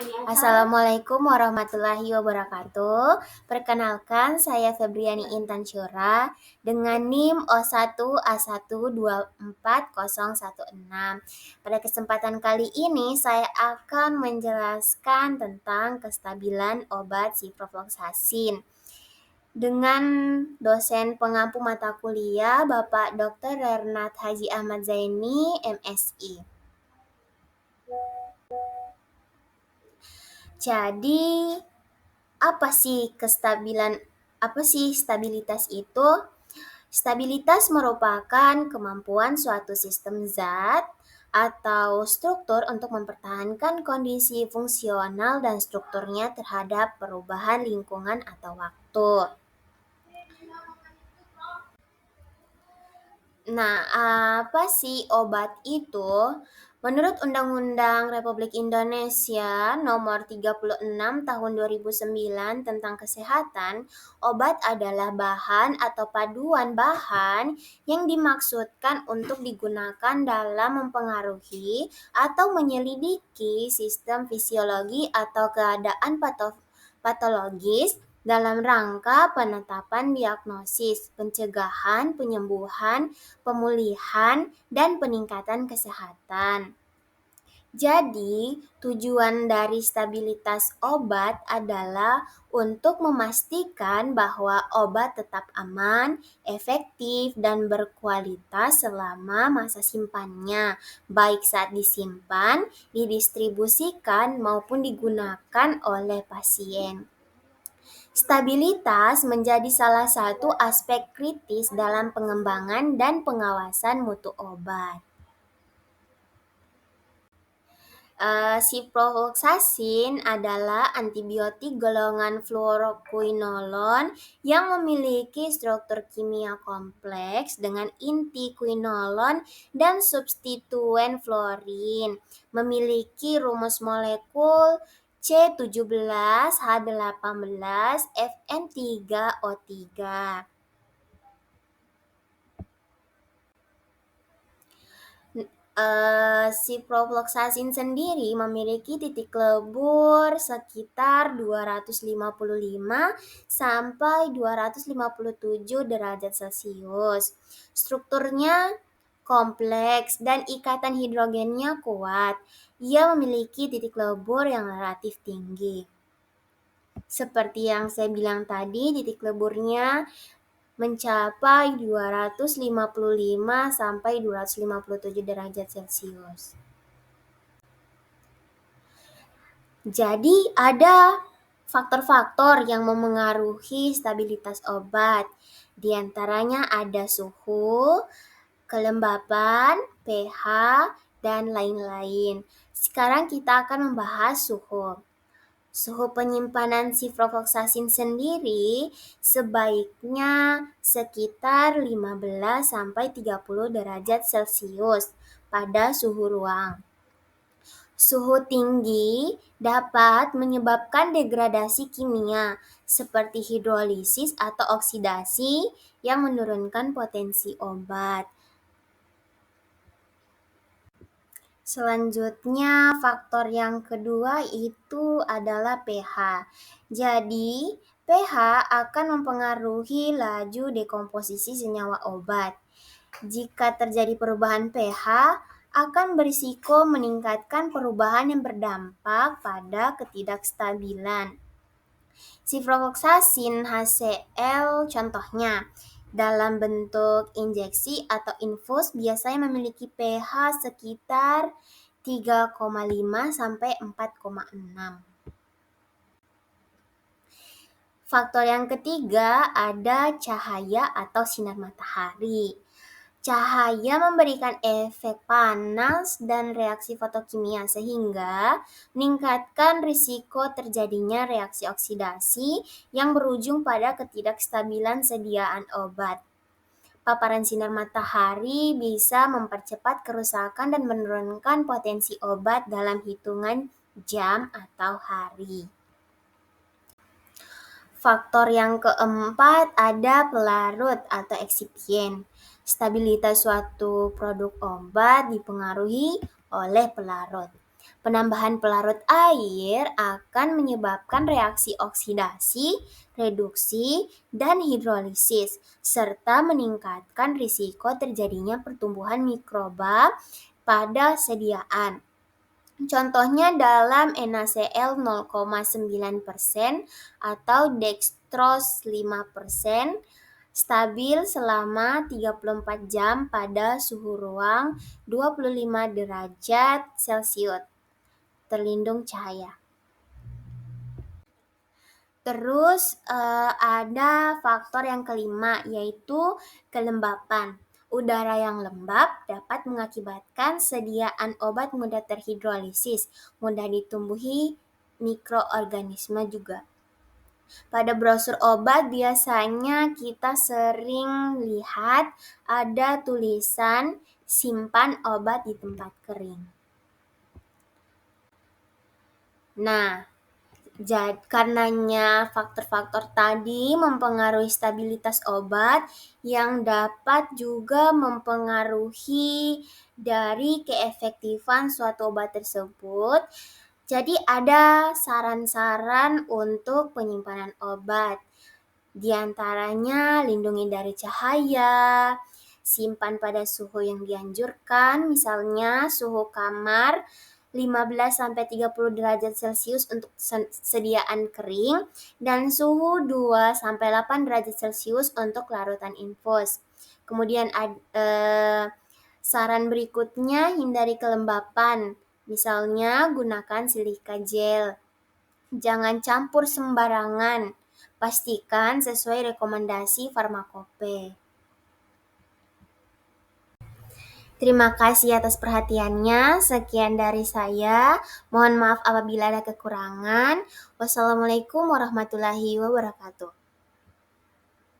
Assalamualaikum warahmatullahi wabarakatuh. Perkenalkan, saya Febriani Intan Syura dengan NIM O1A1240016. Pada kesempatan kali ini, saya akan menjelaskan tentang kestabilan obat ciprofloxacin dengan dosen pengampu mata kuliah Bapak Dr. Renat Haji Ahmad Zaini, MSI. Jadi, apa sih stabilitas itu? Stabilitas merupakan kemampuan suatu sistem zat atau struktur untuk mempertahankan kondisi fungsional dan strukturnya terhadap perubahan lingkungan atau waktu. Nah, apa sih obat itu? Menurut Undang-Undang Republik Indonesia Nomor 36 Tahun 2009 tentang Kesehatan, obat adalah bahan atau paduan bahan yang dimaksudkan untuk digunakan dalam mempengaruhi atau menyelidiki sistem fisiologi atau keadaan patologis dalam rangka penetapan diagnosis, pencegahan, penyembuhan, pemulihan, dan peningkatan kesehatan. Jadi, tujuan dari stabilitas obat adalah untuk memastikan bahwa obat tetap aman, efektif, dan berkualitas selama masa simpannya, baik saat disimpan, didistribusikan, maupun digunakan oleh pasien. Stabilitas menjadi salah satu aspek kritis dalam pengembangan dan pengawasan mutu obat. Ciprofloxacin adalah antibiotik golongan fluoroquinolon yang memiliki struktur kimia kompleks dengan inti quinolon dan substituen fluorin. Memiliki rumus molekul C17H18FN3O3. Ciprofloxacin sendiri memiliki titik lebur sekitar 255 sampai 257 derajat Celcius. Strukturnya kompleks dan ikatan hidrogennya kuat. Ia memiliki titik lebur yang relatif tinggi. Seperti yang saya bilang tadi, titik leburnya mencapai 255 sampai 257 derajat Celcius. Jadi ada faktor-faktor yang memengaruhi stabilitas obat. Di antaranya ada suhu, kelembapan, pH, dan lain-lain. Sekarang kita akan membahas suhu. Suhu penyimpanan ciprofloxacin sendiri sebaiknya sekitar 15 sampai 30 derajat Celcius pada suhu ruang. Suhu tinggi dapat menyebabkan degradasi kimia seperti hidrolisis atau oksidasi yang menurunkan potensi obat. Selanjutnya, faktor yang kedua itu adalah pH. Jadi, pH akan mempengaruhi laju dekomposisi senyawa obat. Jika terjadi perubahan pH, akan berisiko meningkatkan perubahan yang berdampak pada ketidakstabilan. Ciprofloxacin HCl contohnya dalam bentuk injeksi atau infus biasanya memiliki pH sekitar 3,5 sampai 4,6. Faktor yang ketiga ada cahaya atau sinar matahari. Cahaya memberikan efek panas dan reaksi fotokimia sehingga meningkatkan risiko terjadinya reaksi oksidasi yang berujung pada ketidakstabilan sediaan obat. Paparan sinar matahari bisa mempercepat kerusakan dan menurunkan potensi obat dalam hitungan jam atau hari. Faktor yang keempat ada pelarut atau eksipien. Stabilitas suatu produk obat dipengaruhi oleh pelarut. Penambahan pelarut air akan menyebabkan reaksi oksidasi, reduksi, dan hidrolisis, serta meningkatkan risiko terjadinya pertumbuhan mikroba pada sediaan. Contohnya dalam NaCl 0,9% atau dextrose 5%, stabil selama 34 jam pada suhu ruang 25 derajat Celcius, terlindung cahaya. Terus ada faktor yang kelima, yaitu kelembapan. Udara yang lembab dapat mengakibatkan sediaan obat mudah terhidrolisis, mudah ditumbuhi mikroorganisme juga. Pada brosur obat biasanya kita sering lihat ada tulisan simpan obat di tempat kering. Nah, karenanya faktor-faktor tadi mempengaruhi stabilitas obat yang dapat juga mempengaruhi dari keefektifan suatu obat tersebut. Jadi ada saran-saran untuk penyimpanan obat. Di antaranya lindungi dari cahaya, simpan pada suhu yang dianjurkan, misalnya suhu kamar 15-30 derajat Celcius untuk sediaan kering dan suhu 2-8 derajat Celcius untuk larutan infus. Kemudian saran berikutnya, hindari kelembapan. Misalnya gunakan silika gel. Jangan campur sembarangan. Pastikan sesuai rekomendasi farmakope. Terima kasih atas perhatiannya. Sekian dari saya. Mohon maaf apabila ada kekurangan. Wassalamualaikum warahmatullahi wabarakatuh.